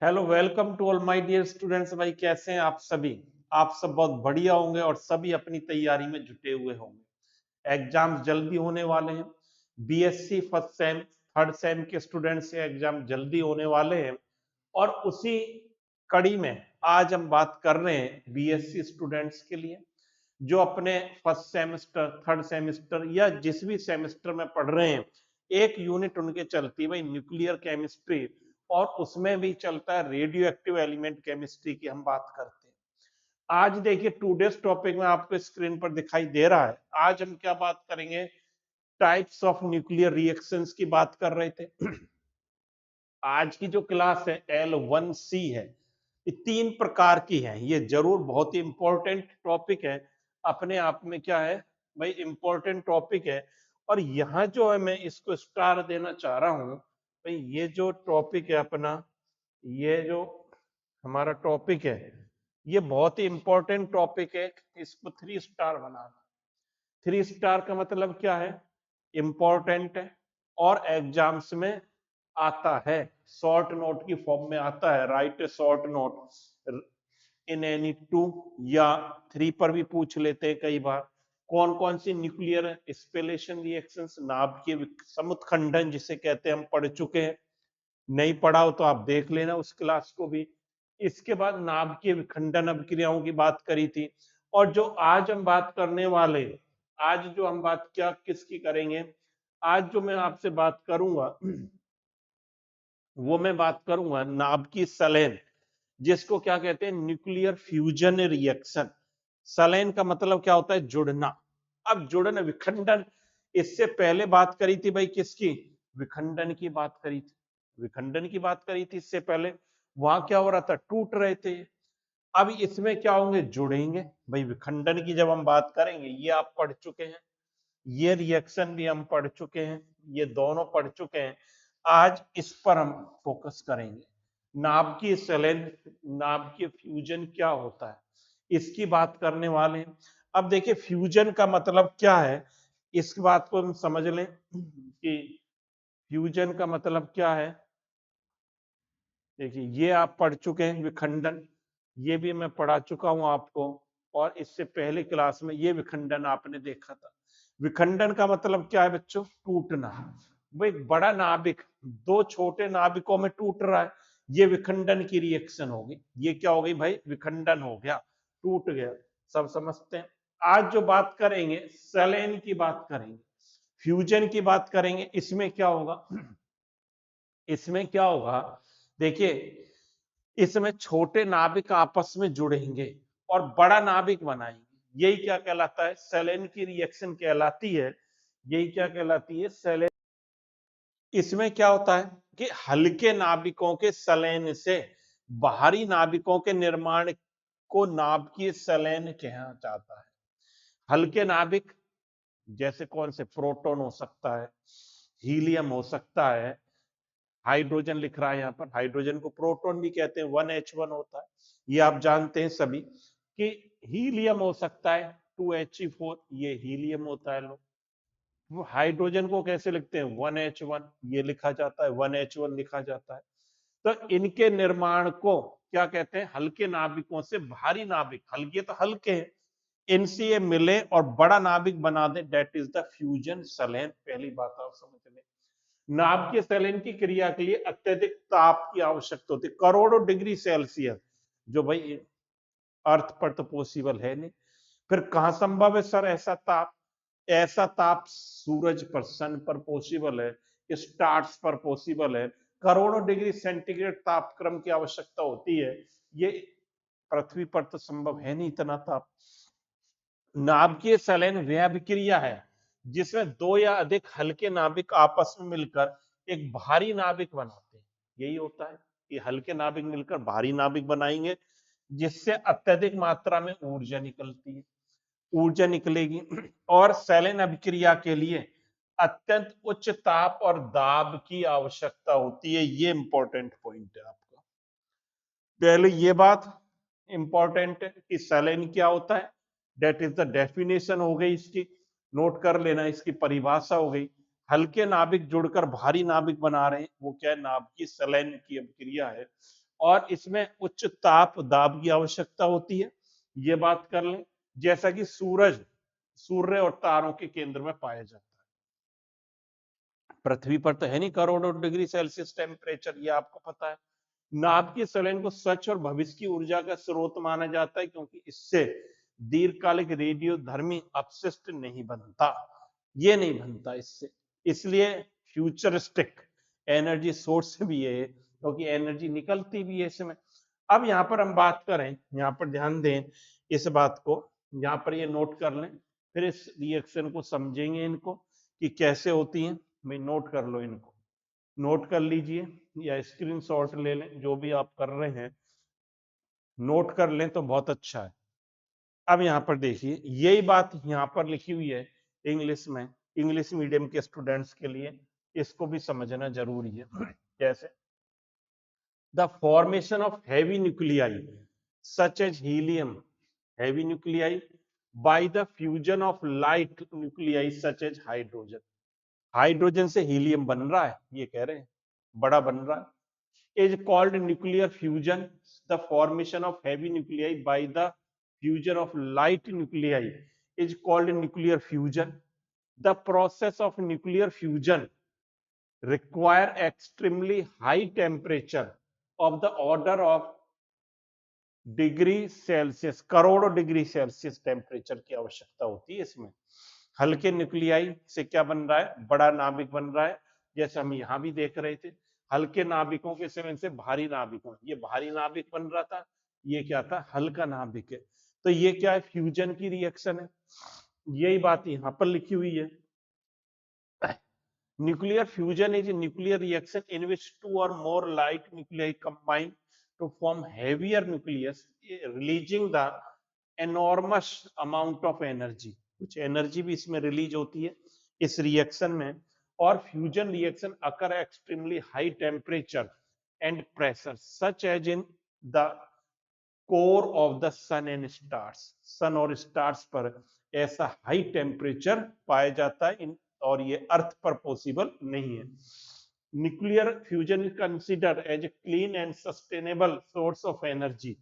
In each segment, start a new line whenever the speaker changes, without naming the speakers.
Hello, welcome to all my dear students. भाई कैसे हैं आप सभी? आप सब बहुत बढ़िया होंगे और सभी अपनी तैयारी में जुटे हुए होंगे। एग्जाम्स जल्दी होने वाले हैं। BSc first sem third same के स्टूडेंट्स के एग्जाम जल्दी होने वाले हैं और उसी कड़ी में आज हम बात कर रहे हैं बीएससी स्टूडेंट्स के लिए जो अपने फर्स्ट सेमेस्टर थर्ड सेमेस्टर या जिस भी सेमेस्टर में पढ़ रहे हैं। एक यूनिट उनके चलती है भाई न्यूक्लियर केमिस्ट्री और उसमें भी चलता है रेडियो एक्टिव एलिमेंट केमिस्ट्री की हम बात करते हैं। आज देखिए टूडेज टॉपिक में आपको स्क्रीन पर दिखाई दे रहा है। आज हम क्या बात करेंगे? टाइप्स ऑफ न्यूक्लियर रिएक्शंस की बात कर रहे थे। आज की जो क्लास है L1C है, ये 3 प्रकार की है। ये जरूर बहुत ही इंपॉर्टेंट टॉपिक है अपने आप में। क्या है भाई? इंपॉर्टेंट टॉपिक है। और यहाँ जो है मैं इसको स्टार देना चाह रहा हूँ भाई। ये जो टॉपिक है अपना, ये जो हमारा टॉपिक है, ये बहुत ही इंपॉर्टेंट टॉपिक है। इसको 3 स्टार बनाना। 3 स्टार का मतलब क्या है? इंपॉर्टेंट है और एग्जाम्स में आता है, शॉर्ट नोट की फॉर्म में आता है। Right A short note in any 2 या 3 पर भी पूछ लेते हैं कई बार। कौन कौन सी न्यूक्लियर स्पेलेशन रिएक्शंस, नाभिकीय समुत्खंडन जिसे कहते हैं, हम पढ़ चुके हैं। नहीं पढ़ा हो तो आप देख लेना उस क्लास को भी। इसके बाद नाभिकीय विखंडन अभिक्रियाओं की बात करी थी। और जो आज हम बात करने वाले, आज जो हम बात क्या किसकी करेंगे, आज जो मैं आपसे बात करूंगा वो मैं बात करूंगा नाभिकीय सलेन, जिसको क्या कहते हैं? Nuclear fusion reaction. सलेन का मतलब क्या होता है? जुड़ना। अब जुड़न विखंडन, इससे पहले बात करी थी भाई किसकी? विखंडन की बात करी थी। विखंडन की बात करी थी इससे पहले। वहां क्या हो रहा था? टूट रहे थे। अब इसमें क्या होंगे? जुड़ेंगे भाई। विखंडन की जब हम बात करेंगे, ये आप पढ़ चुके हैं, ये रिएक्शन भी हम पढ़ चुके हैं, ये दोनों पढ़ चुके हैं। आज इस पर हम फोकस करेंगे। नाभिकीय सलेन, नाभिकीय फ्यूजन क्या होता है, इसकी बात करने वाले हैं। अब देखिए फ्यूजन का मतलब क्या है, इस बात को हम समझ लें कि फ्यूजन का मतलब क्या है। देखिए ये आप पढ़ चुके हैं विखंडन, ये भी मैं पढ़ा चुका हूं आपको। और इससे पहले क्लास में ये विखंडन आपने देखा था। विखंडन का मतलब क्या है बच्चों? टूटना। वो एक बड़ा नाभिक दो छोटे नाभिकों में टूट रहा है, ये विखंडन की रिएक्शन होगी। ये क्या हो गई भाई? विखंडन हो गया, टूट गया। सब समझते हैं। आज जो बात करेंगे सेलेन की बात करेंगे, फ्यूजन की बात करेंगे। इसमें क्या होगा? इसमें क्या होगा? देखिए इसमें छोटे नाभिक आपस में जुड़ेंगे और बड़ा नाभिक बनाएंगे। यही क्या कहलाता है? सेलेन की रिएक्शन कहलाती है। यही क्या कहलाती है? सेलेन। इसमें क्या होता है कि हल्के नाभिकों के सलेन से बाहरी नाभिकों के निर्माण को नाभिकीय सलेन कहा जाता है। हल्के नाभिक जैसे कौन से? प्रोटॉन हो सकता है, हीलियम हो सकता है, हाइड्रोजन लिख रहा है यहाँ पर, हाइड्रोजन को प्रोटॉन भी कहते हैं, 1H1 होता है। ये आप जानते हैं सभी कि हीलियम हो सकता है 2He4, ये हीलियम होता है। लोग वो हाइड्रोजन को कैसे लिखते हैं? 1H1, ये लिखा जाता है, 1H1 लिखा जाता है। तो इनके निर्माण को क्या कहते हैं? हल्के नाभिकों से भारी नाभिक, हल्के तो हल्के हैं, इनसे ये मिले और बड़ा नाभिक बना दे, दैट इज द फ्यूजन सलेन। पहली बात आप समझ लें। नाभिकीय सलेन की क्रिया के लिए अत्यधिक ताप की आवश्यकता होती है, करोड़ों डिग्री सेल्सियस, जो भाई अर्थ पर तो पॉसिबल है नहीं। फिर कहां संभव है सर ऐसा ताप? ऐसा ताप सूरज पर, सन पर पॉसिबल है, स्टार्स पर पॉसिबल है। करोड़ों डिग्री सेंटीग्रेड तापक्रम की आवश्यकता होती है। ये पृथ्वी पर तो संभव है नहीं इतना ताप। नाभिकीय सलेन वह अभिक्रिया है जिसमें दो या अधिक हल्के नाभिक आपस में मिलकर एक भारी नाभिक बनाते हैं। यही होता है कि हल्के नाभिक मिलकर भारी नाभिक बनाएंगे, जिससे अत्यधिक मात्रा में ऊर्जा निकलती है, ऊर्जा निकलेगी। और सैलेन अभिक्रिया के लिए अत्यंत उच्च ताप और दाब की आवश्यकता होती है। ये इंपॉर्टेंट पॉइंट है आपका। पहले ये बात इंपॉर्टेंट है कि सैलेन क्या होता है, डेट इज द डेफिनेशन हो गई इसकी, नोट कर लेना, इसकी परिभाषा हो गई। हल्के नाभिक जुड़कर भारी नाभिक बना रहे हैं, वो क्या है? नाभिकीय सैलेन की अभिक्रिया है। और इसमें उच्च ताप दाब की आवश्यकता होती है, ये बात कर लें। जैसा कि सूरज सूर्य और तारों के केंद्र में पाया जाता है। पृथ्वी पर तो है नहीं करोड़ों डिग्री सेल्सियस टेम्परेचर, ये आपको पता है। नाभिकीय संलयन को स्वच्छ और भविष्य की ऊर्जा का स्रोत माना जाता है, क्योंकि इससे दीर्घकालिक रेडियोधर्मी अपशिष्ट नहीं बनता, ये नहीं बनता इससे, इसलिए फ्यूचरिस्टिक एनर्जी सोर्स भी है, क्योंकि एनर्जी निकलती भी है इसमें। अब यहाँ पर हम बात करें, यहाँ पर ध्यान दें इस बात को, यहाँ पर ये नोट कर लें, फिर इस रिएक्शन को समझेंगे इनको कि कैसे होती हैं। भाई नोट कर लो इनको, नोट कर लीजिए या स्क्रीनशॉट ले लें, जो भी आप कर रहे हैं नोट कर लें तो बहुत अच्छा है। अब यहाँ पर देखिए यही बात यहाँ पर लिखी हुई है इंग्लिश में, इंग्लिश मीडियम के स्टूडेंट्स के लिए इसको भी समझना जरूरी है। जैसे the formation of heavy nuclei such as helium, heavy nuclei by the fusion of light nuclei such as hydrogen, hydrogen से हीलियम बन रहा है, ये कह रहे हैं बड़ा बन रहा है, is called nuclear fusion. The formation of heavy nuclei by the fusion of light nuclei is called nuclear fusion. The process of nuclear fusion require extremely high temperature of the order of degree Celsius, करोड़ों degree Celsius temperature की आवश्यकता होती है इसमें। हल्के nuclei से क्या बन रहा है, बड़ा नाभिक बन रहा है, जैसे हम यहाँ भी देख रहे थे, हल्के नाभिकों के सेवन से भारी नाभिकों, ये भारी नाभिक बन रहा था, ये क्या था, हल्का नाभिक है। तो ये क्या है, फ्यूजन की रिएक्शन है, यही बात यहाँ पर लिखी हुई है। Nuclear fusion is a nuclear reaction in which two or more light nuclei combine to form heavier nucleus, releasing the enormous amount of energy. कुछ एनर्जी भी इसमें रिलीज होती है इस रिएक्शन में, और fusion reaction occur extremely high temperature and pressure such as in the core of the sun and stars, sun और stars पर ऐसा हाई टेम्परेचर पाया जाता है और ये अर्थ पर पॉसिबल नहीं है। Nuclear fusion is considered as a clean and sustainable source of energy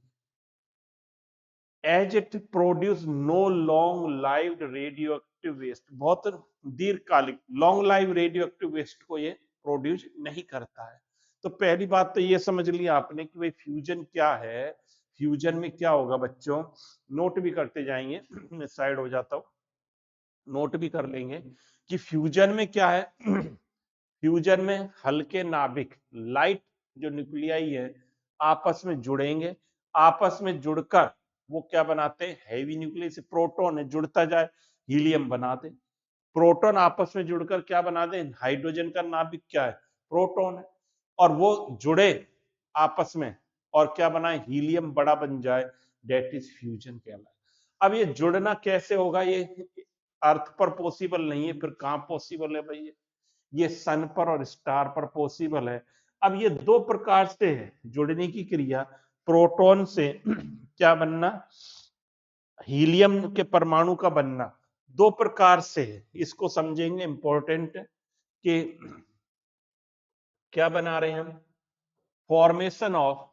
as it produce no long lived radioactive waste, बहुत दीर्घकालिक लॉन्ग लाइव रेडियोएक्टिव वेस्ट को ये प्रोड्यूस नहीं करता है। तो पहली बात तो ये समझ लिया आपने कि भाई फ्यूजन क्या है, फ्यूजन में क्या होगा बच्चों, नोट भी करते जाएंगे, मैं साइड हो जाता हूं, नोट भी कर लेंगे कि फ्यूजन में क्या है। फ्यूजन में हल्के नाभिक लाइट जो न्यूक्लियाई है आपस में जुड़ेंगे, आपस में जुड़कर वो क्या बनाते हैं, हेवी न्यूक्लियस, प्रोटॉन है जुड़ता जाए हीलियम बनाते, प्रोटॉन आपस में जुड़कर क्या बना दे, हाइड्रोजन का नाभिक क्या है, प्रोटॉन है, और वो जुड़े आपस में और क्या बनाए, हीलियम बड़ा बन जाए, दैट इज फ्यूजन कहलाए। अब ये जुड़ना कैसे होगा, ये अर्थ पर पॉसिबल नहीं है, फिर कहां पॉसिबल है भाई, ये सन पर और स्टार पर पॉसिबल है। अब ये दो प्रकार से है जुड़ने की क्रिया, प्रोटॉन से क्या बनना, हीलियम के परमाणु का बनना, दो प्रकार से है, इसको समझेंगे, इंपॉर्टेंट कि क्या बना रहे हैं हम, फॉर्मेशन ऑफ,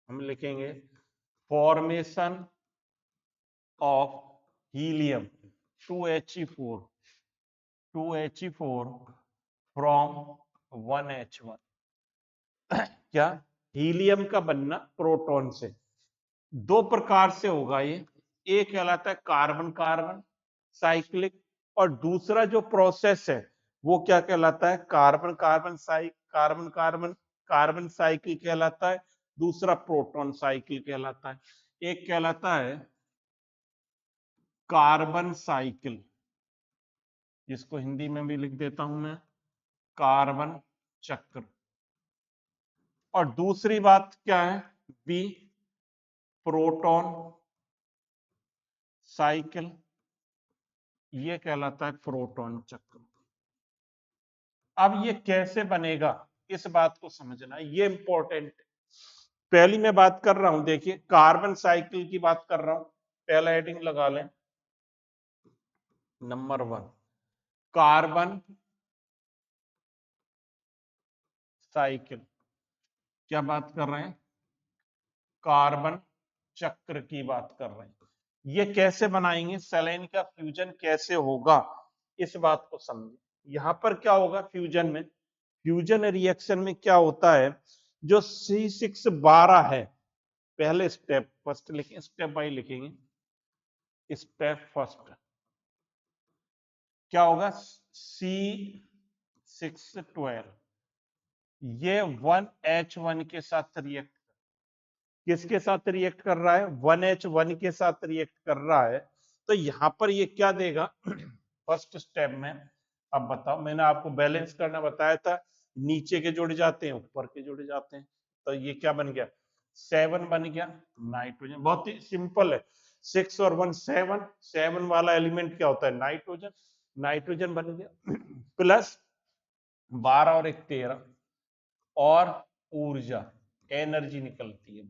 हम लिखेंगे formation of helium 2He4 from 1H1, क्या, हीलियम का बनना प्रोटॉन से, दो प्रकार से होगा ये, एक कहलाता है कार्बन कार्बन साइक्लिक, और दूसरा जो प्रोसेस है वो क्या कहलाता है, carbon carbon carbon carbon carbon cycle कहलाता है, दूसरा प्रोटॉन साइकिल कहलाता है। एक कहलाता है कार्बन साइकिल, जिसको हिंदी में भी लिख देता हूं मैं कार्बन चक्र, और दूसरी बात क्या है, बी प्रोटॉन साइकिल, ये कहलाता है प्रोटॉन चक्र। अब ये कैसे बनेगा, इस बात को समझना, ये इंपॉर्टेंट, पहली मैं बात कर रहा हूं, देखिए कार्बन साइकिल की बात कर रहा हूं, पहला हेडिंग लगा लें, नंबर 1 कार्बन साइकिल, क्या बात कर रहे हैं, कार्बन चक्र की बात कर रहे हैं। ये कैसे बनाएंगे, सेलेन का फ्यूजन कैसे होगा, इस बात को समझे। यहां पर क्या होगा फ्यूजन में, फ्यूजन रिएक्शन में क्या होता है, जो C612 है, पहले स्टेप फर्स्ट लिखें, स्टेप बाय लिखेंगे। स्टेप फर्स्ट क्या होगा, C612 ये 1H1 के साथ रिएक्ट, किसके साथ रिएक्ट कर रहा है, 1H1 के साथ रिएक्ट कर रहा है। तो यहां पर ये क्या देगा फर्स्ट स्टेप में। अब बताओ, मैंने आपको बैलेंस करना बताया था, नीचे के जुड़ जाते हैं ऊपर के जुड़ जाते हैं। तो ये क्या बन गया, 7 बन गया नाइट्रोजन। बहुत ही सिंपल है, 6 और 1 7, 7 वाला एलिमेंट क्या होता है, नाइट्रोजन, नाइट्रोजन बन गया प्लस 12 और 1 13, और ऊर्जा एनर्जी निकलती है।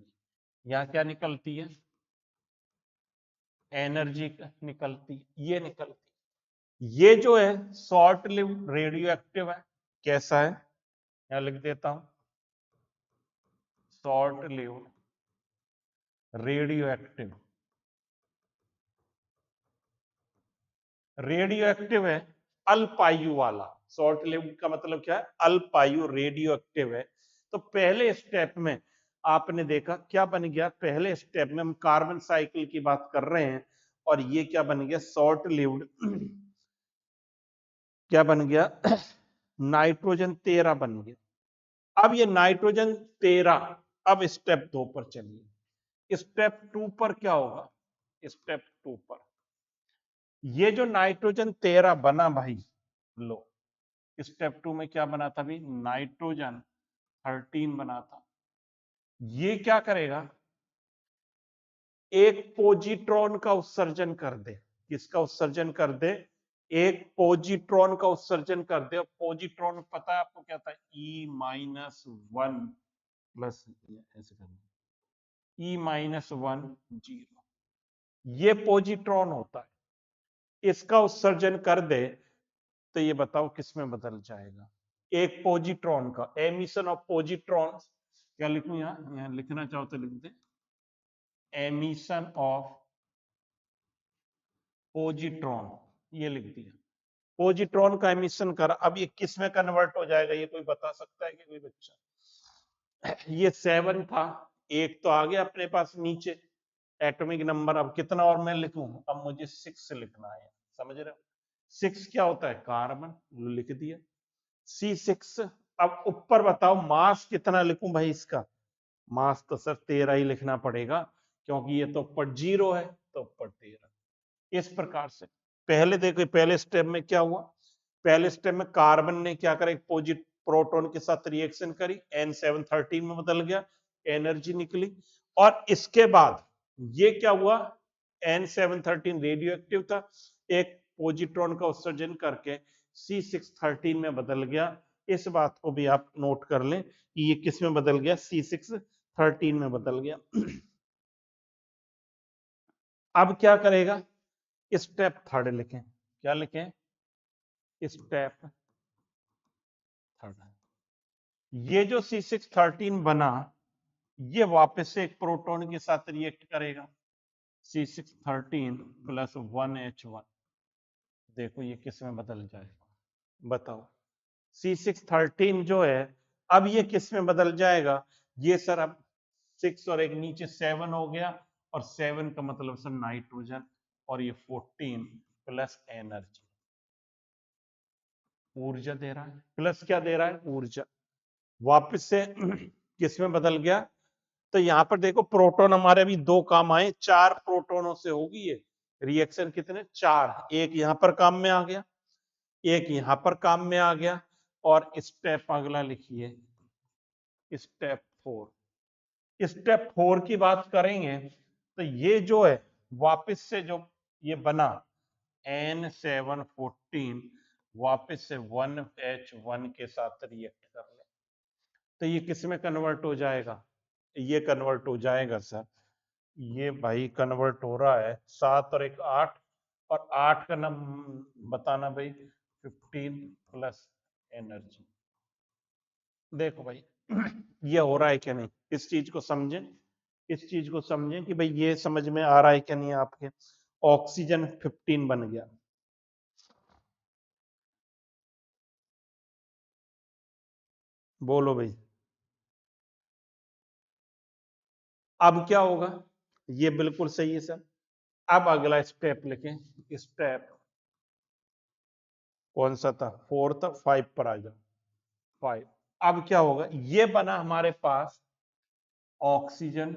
यहाँ क्या निकलती है, एनर्जी निकलती है, ये निकलती है। ये जो है शॉर्ट लिव रेडियो एक्टिव है, कैसा है, यहां लिख देता हूं, short live radio active, radio active है, अल्पायु वाला। शॉर्ट लिव का मतलब क्या है, अल्पायु रेडियो एक्टिव है। तो पहले स्टेप में आपने देखा क्या बन गया, पहले स्टेप में हम कार्बन साइकिल की बात कर रहे हैं, और ये क्या बन गया, शॉर्ट लिव्ड क्या बन गया नाइट्रोजन 13 बन गया। अब ये नाइट्रोजन 13, अब स्टेप 2 पर चलिए। स्टेप 2 पर क्या होगा, स्टेप 2 पर ये जो नाइट्रोजन 13 बना भाई, लो स्टेप 2 में क्या बना था भाई, नाइट्रोजन 13 बना था। ये क्या करेगा, एक पोजिट्रॉन का उत्सर्जन कर दे, किसका उत्सर्जन कर दे, एक पोजिट्रॉन का उत्सर्जन कर दे। और पोजिट्रॉन पता है आपको क्या था, E-1 प्लस, ऐसे करना, E-1 0, ये पोजिट्रॉन होता है। इसका उत्सर्जन कर दे तो ये बताओ किस में बदल जाएगा, एक पोजिट्रॉन का, एमिशन ऑफ पोजिट्रॉन, क्या लिखूं यहां, यहां लिखना चाहो तो लिख दे, एमिशन ऑफ पोजिट्रॉन, ये लिख दिया, पोजिट्रॉन का एमिशन कर। अब ये किस में कन्वर्ट हो जाएगा, ये कोई बता सकता है कि कोई बच्चा, ये 7 था, एक तो आ गया अपने पास नीचे एटॉमिक नंबर, अब कितना और मैं लिखूं, अब मुझे 6 लिखना है, समझ रहे हो, 6 क्या होता है, कार्बन, लिख दिया C6। अब ऊपर बताओ मास कितना लिखूं भाई, इसका मास तो सर 13 ही लिखना पड़ेगा, क्योंकि ये तो ऊपर 0 है, तो ऊपर 13। इस प्रकार से पहले देखो, पहले स्टेप में क्या हुआ, पहले स्टेप में कार्बन ने क्या करा, एक पॉजिटिव प्रोटॉन के साथ रिएक्शन करी, N713 में बदल गया, एनर्जी निकली। और इसके बाद ये क्या हुआ, N713 रेडियो एक्टिव था, एक पॉजिट्रॉन का उत्सर्जन करके C613 में बदल गया। इस बात को भी आप नोट कर लें कि ये किस में बदल गया, C613 में बदल गया। अब क्या करेगा, स्टेप 3 लिखें, क्या लिखें, स्टेप 3, ये जो C613 बना, ये वापस से एक प्रोटॉन के साथ रिएक्ट करेगा, C613 प्लस 1H1, देखो ये किस में बदल जाएगा, बताओ C613 जो है, अब ये किस में बदल जाएगा, ये सर अब 6 और एक नीचे 7 हो गया, और 7 का मतलब सर नाइट्रोजन, और ये 14 प्लस एनर्जी, ऊर्जा दे रहा है, प्लस क्या दे रहा है, ऊर्जा, वापस से किस में बदल गया। तो यहां पर देखो प्रोटॉन हमारे भी 2 काम आए, 4 प्रोटोनों से होगी ये रिएक्शन, कितने 4, एक यहां पर काम में आ गया, एक यहां पर काम में आ गया, और स्टेप अगला लिखिए, स्टेप 4। स्टेप 4 की बात करेंगे तो ये जो है वापस से जो ये बना N714 वापस से 1H1 के साथ रिएक्ट कर ले, तो ये किस में कन्वर्ट हो जाएगा, ये कन्वर्ट हो जाएगा सर, ये भाई कन्वर्ट हो रहा है 7 और 1 8, और 8 का नाम बताना भाई, 15 प्लस एनर्जी। देखो भाई ये हो रहा है क्या नहीं, इस चीज को समझें, इस चीज को समझें कि भाई ये समझ में आ रहा है क्या नहीं आपके। ऑक्सीजन 15 बन गया। बोलो भाई। अब क्या होगा? ये बिल्कुल सही है सर। अब अगला स्टेप लिखें। स्टेप कौन सा था? 4 था। 5 पर आ जाओ। 5। अब क्या होगा? ये बना हमारे पास ऑक्सीजन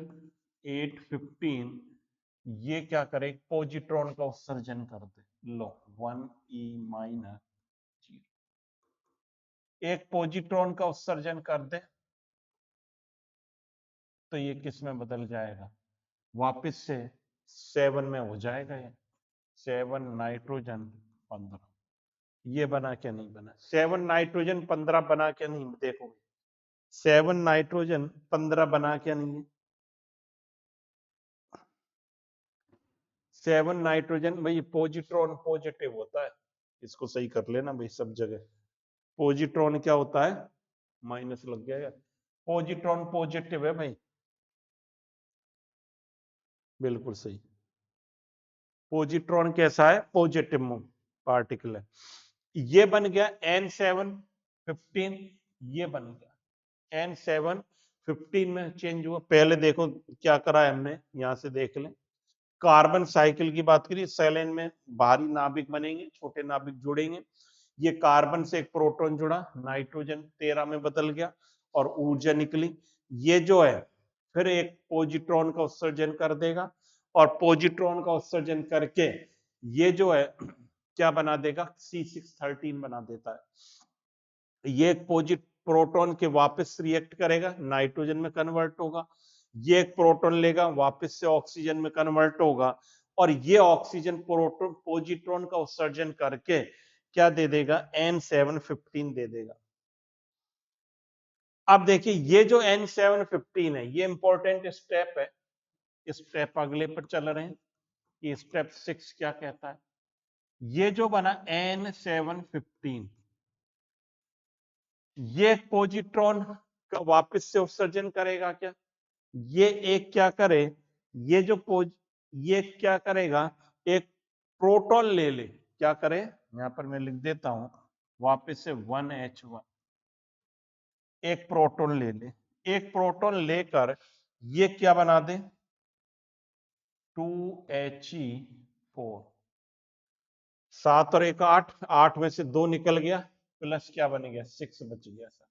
815। ये क्या करे? पॉजिट्रॉन का उत्सर्जन कर दे। लो 1e-0। एक पॉजिट्रॉन का उत्सर्जन कर दे तो ये किस में बदल जाएगा? वापस से 7 में हो जाएगा। ये 7 नाइट्रोजन 15। ये बना क्या नहीं बना? 7 नाइट्रोजन 15 बना क्या नहीं? देखो 7 नाइट्रोजन 15 बना क्या नहीं है? 7 नाइट्रोजन भाई पॉजिट्रॉन पॉजिटिव होता है। इसको सही कर लेना भाई सब जगह। पॉजिट्रॉन क्या होता है? माइनस लग गया। पॉजिट्रॉन पॉजिटिव है भाई। बिल्कुल सही। पॉजिट्रॉन कैसा है? पॉजिटिव पार्टिकल है। ये बन गया N715। ये बन गया N715 में चेंज हुआ। पहले देखो क्या करा है हमने, यहां से देख लें। कार्बन साइकिल की बात करिए। सेलेन में भारी नाभिक बनेंगे, छोटे नाभिक जुड़ेंगे। ये कार्बन से एक प्रोटॉन जुड़ा, नाइट्रोजन 13 में बदल गया और ऊर्जा निकली। ये जो है फिर एक पॉजिट्रॉन का उत्सर्जन कर देगा और पॉजिट्रॉन का उत्सर्जन करके ये जो है क्या बना देगा? C613 बना देता है। ये पॉजिट प्रोटॉन के वापस रिएक्ट करेगा, नाइट्रोजन में कन्वर्ट होगा। ये एक प्रोटॉन लेगा, वापस से ऑक्सीजन में कन्वर्ट होगा और ये ऑक्सीजन प्रोटॉन पॉजिट्रॉन का उत्सर्जन करके क्या दे देगा? N715 दे देगा। अब देखिए ये जो N715 है ये इंपॉर्टेंट स्टेप है। स्टेप अगले पर चल रहे हैं कि स्टेप 6 क्या कहता है। ये जो बना N715, ये पॉजिट्रॉन का वापस से उत्सर्जन करेगा क्या? ये एक क्या करे? ये जो ये क्या करेगा? एक प्रोटॉन ले ले। क्या करे? यहां पर मैं लिख देता हूं वापस से 1H1। एक प्रोटॉन ले ले। एक प्रोटॉन लेकर ये क्या बना दे? 2He4। 7 और 1 8। 8 में से 2 निकल गया, प्लस क्या बन गया? 6 बच गया सर।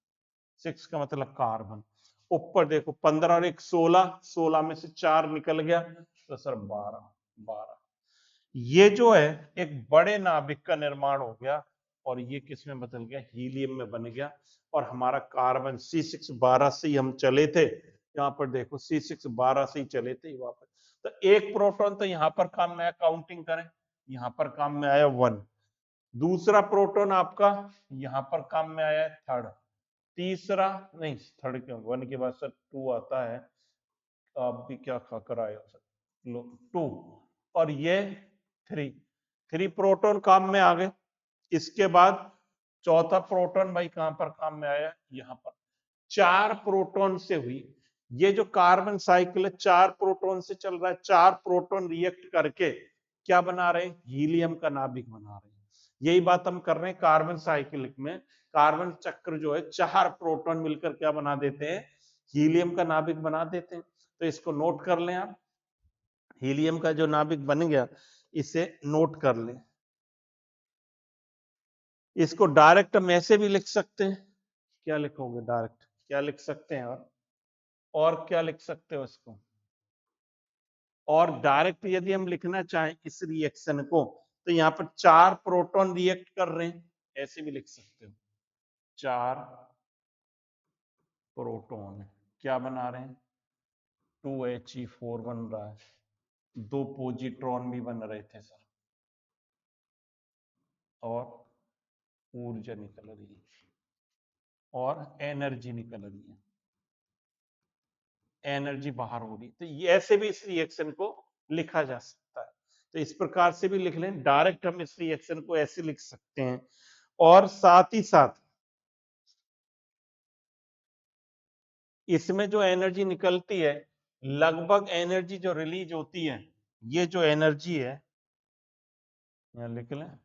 6 का मतलब कार्बन। ऊपर देखो 15 और 1 16। 16 में से 4 निकल गया तो सर 12। 12। ये जो है एक बड़े नाभिक का निर्माण हो गया और ये किस में बदल गया? हीलियम में बन गया। और हमारा कार्बन C612 से ही हम चले थे। यहाँ पर देखो C612 से ही चले थे वापस। तो एक प्रोटॉन तो यहाँ पर काम में आया, काउंटिंग करें। यहाँ पर काम में आया 1। दूसरा प्रोटॉन आपका यहाँ पर काम में आया है 3rd। तीसरा नहीं, 3rd क्यों? 1 के बाद सर 2 आता है। आप भी क्या खाकर आए हो सर? लो 2 और ये 3। 3 प्रोटॉन काम में आ गए। इसके बाद चौथा प्रोटॉन भाई कहां पर काम में आया? यहां पर 4 प्रोटॉन से हुई। ये जो कार्बन साइकिल है 4 प्रोटॉन से चल रहा है। 4 प्रोटॉन रिएक्ट करके क्या बना रहे हैं? हीलियम का नाभिक बना रहे हैं। यही बात हम कर रहे हैं कार्बन साइकिल में। कार्बन चक्र जो है 4 प्रोटॉन मिलकर क्या बना देते हैं? हीलियम का नाभिक बना देते हैं। तो इसको नोट कर लें आप। हीलियम का जो नाभिक बन गया इसे नोट कर लें। इसको डायरेक्ट हम ऐसे भी लिख सकते हैं। क्या लिखोगे डायरेक्ट? क्या लिख सकते हैं? और क्या लिख सकते हो इसको? और डायरेक्ट यदि हम लिखना चाहें इस रिएक्शन को तो यहाँ पर 4 प्रोटॉन रिएक्ट कर रहे हैं, ऐसे भी लिख सकते हो। 4 प्रोटॉन क्या बना रहे हैं? 2He4 बन रहा है। 2 पॉजिट्रॉन भी बन रहे थे सर और ऊर्जा निकल रही है और एनर्जी निकल रही है। एनर्जी बाहर हो रही है। तो ये ऐसे भी इस रिएक्शन को लिखा जा सकता है। तो इस प्रकार से भी लिख लें। डायरेक्ट हम इस रिएक्शन को ऐसे लिख सकते हैं। और साथ ही साथ इसमें जो एनर्जी निकलती है लगभग एनर्जी जो रिलीज होती है, ये जो एनर्जी है यहां लिख लें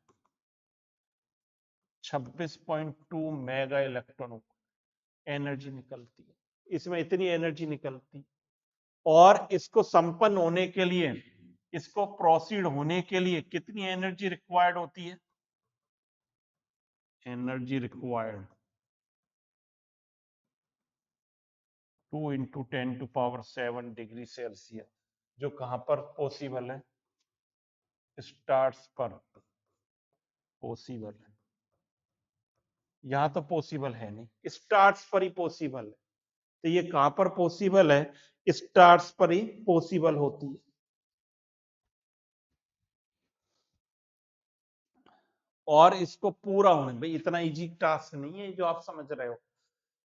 26.2 मेगा इलेक्ट्रॉन एनर्जी निकलती है, इसमें इतनी एनर्जी निकलती। और इसको संपन्न होने के लिए, इसको प्रोसीड होने के लिए कितनी एनर्जी रिक्वायर्ड होती है? एनर्जी रिक्वायर्ड 2 × 10⁻7 डिग्री सेल्सियस, जो कहां पर पॉसिबल है? स्टार्स पर पॉसिबल है, यहां तो पॉसिबल है नहीं, स्टार्स पर ही पॉसिबल है। तो ये कहां पर पॉसिबल है? स्टार्स पर ही पॉसिबल होती है। और इसको पूरा होने, भाई इतना इजी टास्क नहीं है जो आप समझ रहे हो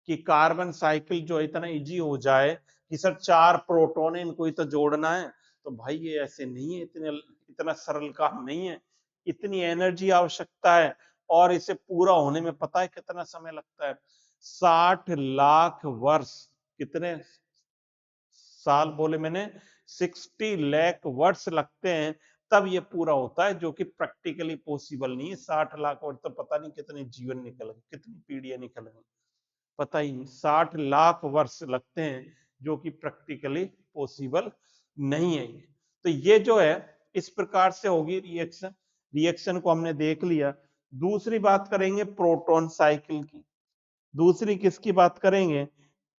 कि कार्बन साइकिल जो इतना इजी हो जाए कि सर 4 प्रोटॉन है, इनको ही तो जोड़ना है। तो भाई ये ऐसे नहीं है, इतना सरल काम नहीं है, इतनी एनर्जी आवश्यकता है। और इसे पूरा होने में पता है कितना समय लगता है? 60 लाख वर्ष। कितने साल बोले मैंने? 60 लाख वर्ष लगते हैं, तब ये पूरा होता है, जो कि प्रैक्टिकली पॉसिबल नहीं है। 60 लाख वर्ष तो पता नहीं कितने जीवन निकल गए, कितनी पीढ़ियां निकल गई, पता ही नहीं। 60 लाख वर्ष लगते हैं, जो कि प्रैक्टिकली पॉसिबल नहीं है। तो ये जो है इस प्रकार से होगी रिएक्शन। रिएक्शन को हमने देख लिया। दूसरी बात करेंगे प्रोटॉन साइकिल की। दूसरी किसकी बात करेंगे?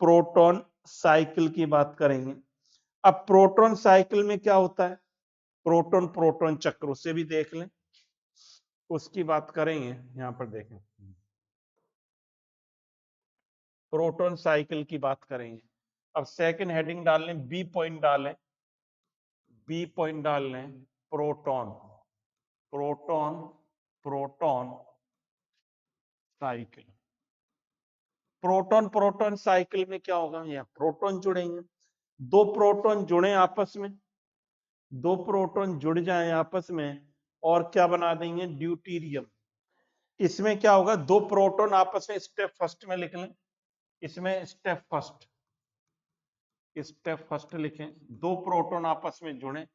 प्रोटॉन साइकिल की बात करेंगे। अब प्रोटॉन साइकिल में क्या होता है? प्रोटॉन प्रोटॉन चक्र, उसे भी देख लें, उसकी बात करेंगे। यहां पर देखें, प्रोटॉन साइकिल की बात करेंगे। अब सेकंड हेडिंग डाल लें, बी पॉइंट डालें, बी पॉइंट डाल लें proton, proton proton cycle. Proton proton cycle में क्या होगा? यहाँ प्रोटॉन जुड़ेंगे, दो प्रोटॉन जुड़े आपस में, दो प्रोटॉन जुड़ जाएं आपस में और क्या बना देंगे? ड्यूटीरियम। इसमें क्या होगा? दो प्रोटॉन आपस में, स्टेप फर्स्ट में लिख लें, इसमें स्टेप फर्स्ट लिखें, दो प्रोटॉन आपस में जुड़े,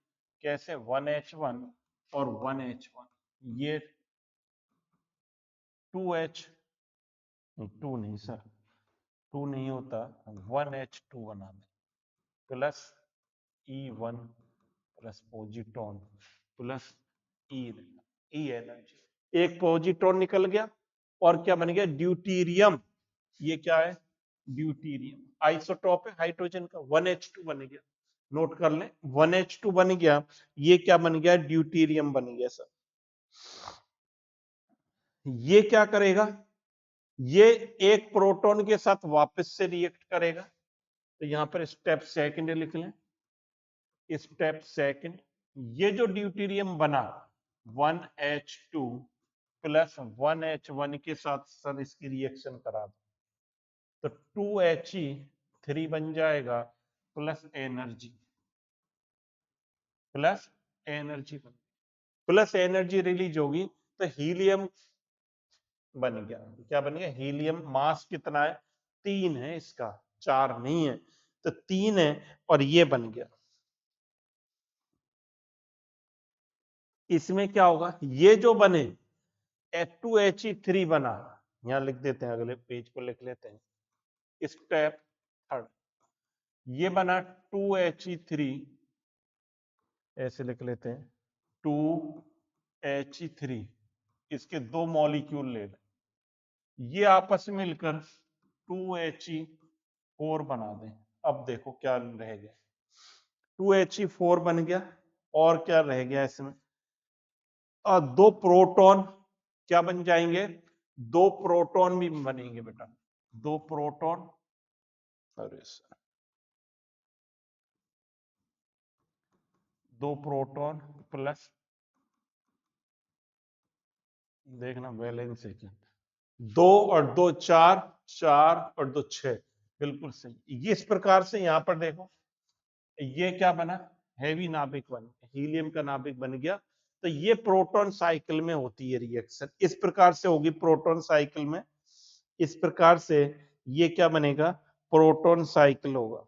कैसे? 1H1 और 1H1, ये 2H, 2 नहीं सर, 2 नहीं होता, 1H2 बना दें, plus E1 plus positron plus ई एनर्जी, एक पोजिट्रॉन निकल गया और क्या बन गया? ड्यूटीरियम। ये क्या है? ड्यूटीरियम आइसोटोप है हाइड्रोजन का, 1H2 बन गया, नोट कर लें 1H2 बन गया। ये क्या बन गया? ड्यूटीरियम बन गया सर। ये क्या करेगा? ये एक प्रोटॉन के साथ वापस से रिएक्ट करेगा। तो यहां पर स्टेप सेकंड लिख लें, स्टेप सेकंड, ये जो ड्यूटीरियम बना 1H2 प्लस 1H1 के साथ सर इसकी रिएक्शन करा दो, तो 2He3 बन जाएगा, plus energy, plus energy plus energy release होगी, तो हीलियम बन गया। क्या बन गया? हीलियम। मास कितना है? 3 है इसका, 4 नहीं है, तो 3 है और ये बन गया। इसमें क्या होगा? ये जो बने H2He3 बना, यहां लिख देते हैं, अगले पेज को लिख लेते हैं, स्टेप थर्ड, ये बना 2He3, ऐसे लिख लेते हैं 2He3, इसके दो मॉलिक्यूल ले लें, ये आपस में मिलकर 2He4 बना दें। अब देखो क्या रह गया? 2He4 बन गया, और क्या रह गया इसमें? और दो प्रोटॉन क्या बन जाएंगे? दो प्रोटॉन भी बनेंगे बेटा, दो प्रोटॉन, अरे सर, दो प्रोटॉन प्लस, देखना बैलेंस है क्या, 2 और 2 4, 4 और 2 6, बिल्कुल सही। ये इस प्रकार से यहां पर देखो, ये क्या बना? हैवी नाभिक बन, हीलियम का नाभिक बन गया। तो ये प्रोटॉन साइकिल में होती है रिएक्शन, इस प्रकार से होगी प्रोटॉन साइकिल में, इस प्रकार से ये क्या बनेगा? प्रोटॉन साइकिल होगा।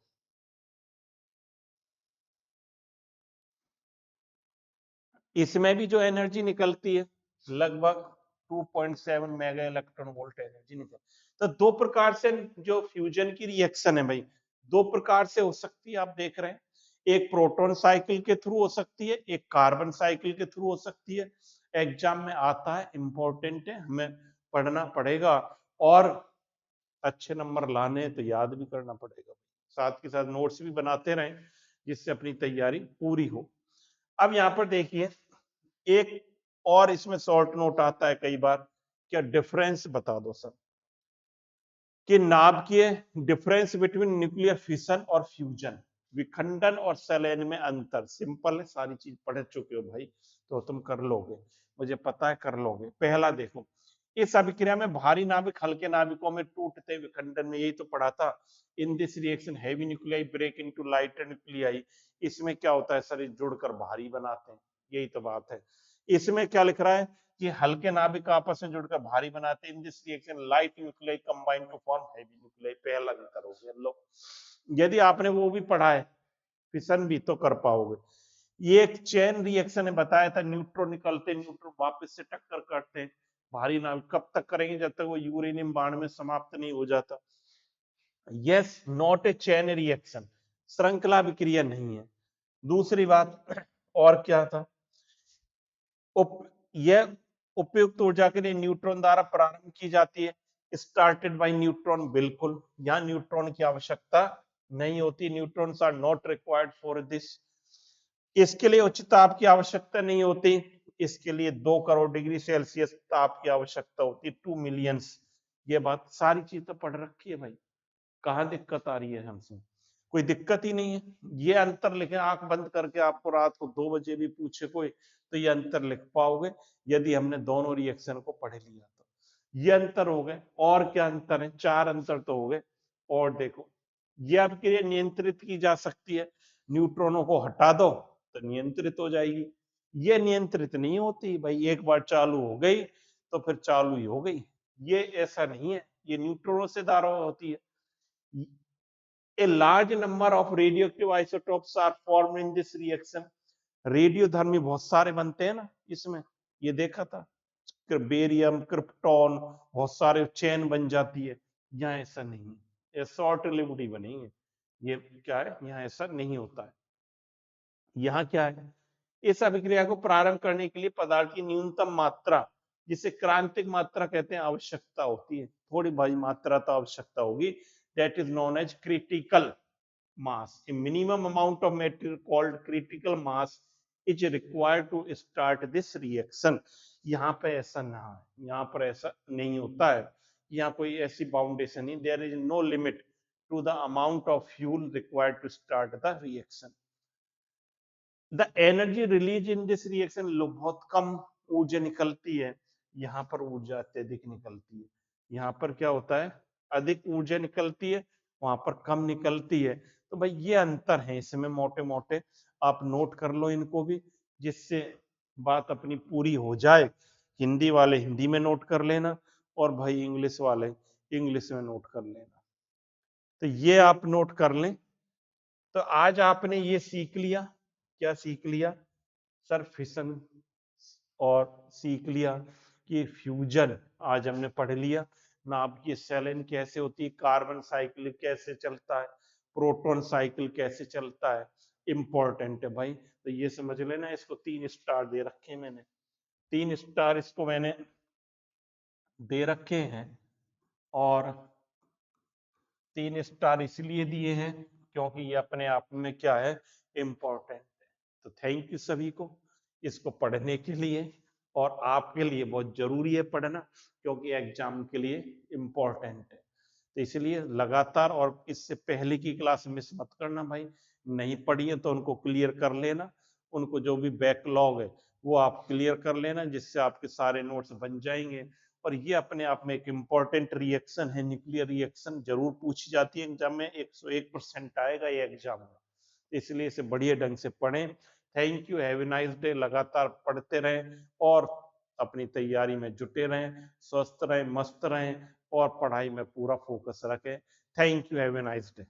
इसमें भी जो एनर्जी निकलती है लगभग 2.7 मेगा इलेक्ट्रॉन वोल्ट एनर्जी निकल। तो दो प्रकार से जो फ्यूजन की रिएक्शन है भाई, दो प्रकार से हो सकती है, आप देख रहे हैं। एक प्रोटॉन साइकिल के थ्रू हो सकती है, एक कार्बन साइकिल के थ्रू हो सकती है। एग्जाम में आता है, इंपॉर्टेंट है, हमें पढ़ना पड़ेगा और अच्छे नंबर लाने तो याद भी करना पड़ेगा, साथ के साथ नोट्स भी बनाते रहें जिससे अपनी तैयारी पूरी हो। अब यहाँ पर देखिए एक और इसमें शॉर्ट नोट आता है कई बार, क्या डिफरेंस बता दो सर कि नाभिकीय डिफरेंस बिटवीन न्यूक्लियर फिशन और फ्यूजन, विखंडन और संलयन में अंतर। सिंपल है, सारी चीज पढ़ चुके हो भाई तो तुम कर लोगे, मुझे पता है कर लोगे। पहला देखो, इस अभिक्रिया में भारी नाभिक हल्के नाभिकों में टूटते विखंडन में, यही तो पढ़ा था। In this reaction heavy nuclei break into lighter nuclei. इसमें क्या होता है सर, जुड़कर भारी बनाते हैं, यही तो बात है। इसमें क्या लिख रहा है कि हल्के नाभिक आपस में जुड़कर भारी बनाते हैं। In this reaction light nuclei combine to form heavy nuclei. पहला अंतर हो गया लो, यदि आपने वो भी पढ़ा है फिशन भी तो कर पाओगे। ये एक चेन रिएक्शन है, बताया था, न्यूट्रॉन निकलते, न्यूट्रॉन वापस से टक्कर करते हैं। भारी नाभिक कब तक करेंगे, जब तक वो यूरेनियम बाण में समाप्त नहीं हो जाता। Yes, not a chain reaction, श्रृंखला विक्रिया नहीं है। दूसरी बात और क्या था, यह उपयुक्त ऊर्जा के लिए न्यूट्रॉन द्वारा प्रारंभ की जाती है। स्टार्टेड बाय न्यूट्रॉन, बिल्कुल यहां न्यूट्रॉन की आवश्यकता नहीं होती, neutrons are not required for this. इसके लिए उच्च ताप की आवश्यकता नहीं होती, इसके लिए 2 करोड़ डिग्री सेल्सियस ताप की आवश्यकता होती है, 2 मिलियंस। ये बात सारी चीज तो पढ़ रखी है भाई, कहाँ दिक्कत आ रही है हमसे, कोई दिक्कत ही नहीं है। ये अंतर लिखे, आंख बंद करके आपको रात को 2 बजे भी पूछे कोई तो ये अंतर लिख पाओगे यदि हमने दोनों रिएक्शन को पढ़ लिया तो। ये अंतर हो गए, और क्या अंतर है, 4 अंतर तो हो गए। और देखो, ये अभिक्रिया नियंत्रित की जा सकती है, न्यूट्रॉनों को हटा दो तो नियंत्रित हो जाएगी। ये नियंत्रित नहीं होती भाई, एक बार चालू हो गई तो फिर चालू ही हो गई, ये ऐसा नहीं है, ये न्यूट्रॉनों से धारा होती है। A large number of radioactive isotopes are formed in this reaction. रेडियोधर्मी बहुत सारे बनते हैं ना इसमें, ये देखा था, बेरियम, क्रिप्टॉन, बहुत सारे चेन बन जाती है। यहाँ ऐसा नहीं है, ये शॉर्ट लिव्ड ही बनेंगे। ये क्या है, यहाँ ऐसा नहीं होता है। यहाँ क्या है, इस अभिक्रिया को प्रारंभ करने के लिए पदार्थ की न्यूनतम मात्रा, जिसे क्रांतिक मात्रा कहते हैं, आवश्यकता होती है। थोड़ी भारी मात्रा तो आवश्यकता होगी, that is known as critical mass. A minimum amount of material called critical mass is required to start this reaction. यहाँ पे ऐसा ना है, यहाँ पर ऐसा नहीं होता है, यहाँ कोई ऐसी बाउंडेशन नहीं, there is no limit to the amount of fuel required to start the reaction. The energy released in this reaction, बहुत कम ऊर्जा निकलती है, यहाँ पर ऊर्जा अत्यधिक निकलती है। यहाँ पर क्या होता है, अधिक ऊर्जा निकलती है, वहां पर कम निकलती है। तो भाई ये अंतर है इसमें, मोटे मोटे आप नोट कर लो इनको भी, जिससे बात अपनी पूरी हो जाए। हिंदी वाले हिंदी में नोट कर लेना और भाई इंग्लिश वाले इंग्लिश में नोट कर लेना। तो ये आप नोट कर लें। तो आज आपने ये सीख लिया, क्या सीख लिया सर, फिशन, और सीख लिया कि फ्यूजन आज हमने पढ़ लिया, नाभिकीय संलयन कैसे होती है, कार्बन साइकिल कैसे चलता है, प्रोटॉन साइकिल कैसे चलता है, इंपॉर्टेंट है भाई। तो ये समझ लेना, इसको 3 स्टार दे रखे मैंने, 3 स्टार इसको मैंने दे रखे हैं, और 3 स्टार इसलिए दिए हैं क्योंकि ये अपने आप में क्या है, इंपॉर्टेंट है। तो थैंक यू सभी को इसको पढ़ने के लिए, और आपके लिए बहुत जरूरी है पढ़ना, क्योंकि एग्जाम के लिए इंपॉर्टेंट है। तो इसलिए लगातार, और इससे पहले की क्लास मिस मत करना भाई, नहीं पढ़ी है तो उनको क्लियर कर लेना, उनको जो भी बैकलॉग है वो आप क्लियर कर लेना, जिससे आपके सारे नोट्स बन जाएंगे। और ये अपने आप में एक इम्पॉर्टेंट रिएक्शन है, न्यूक्लियर रिएक्शन जरूर पूछी जाती है एग्जाम में, 101% आएगा ये एग्जाम में, इसलिए इसे बढ़िया ढंग से पढ़ें। Thank you, have a nice day. लगातार पढ़ते रहें और अपनी तैयारी में जुटे रहें, स्वस्थ रहें, मस्त रहें, और पढ़ाई में पूरा फोकस रखें। Thank you, have a nice day.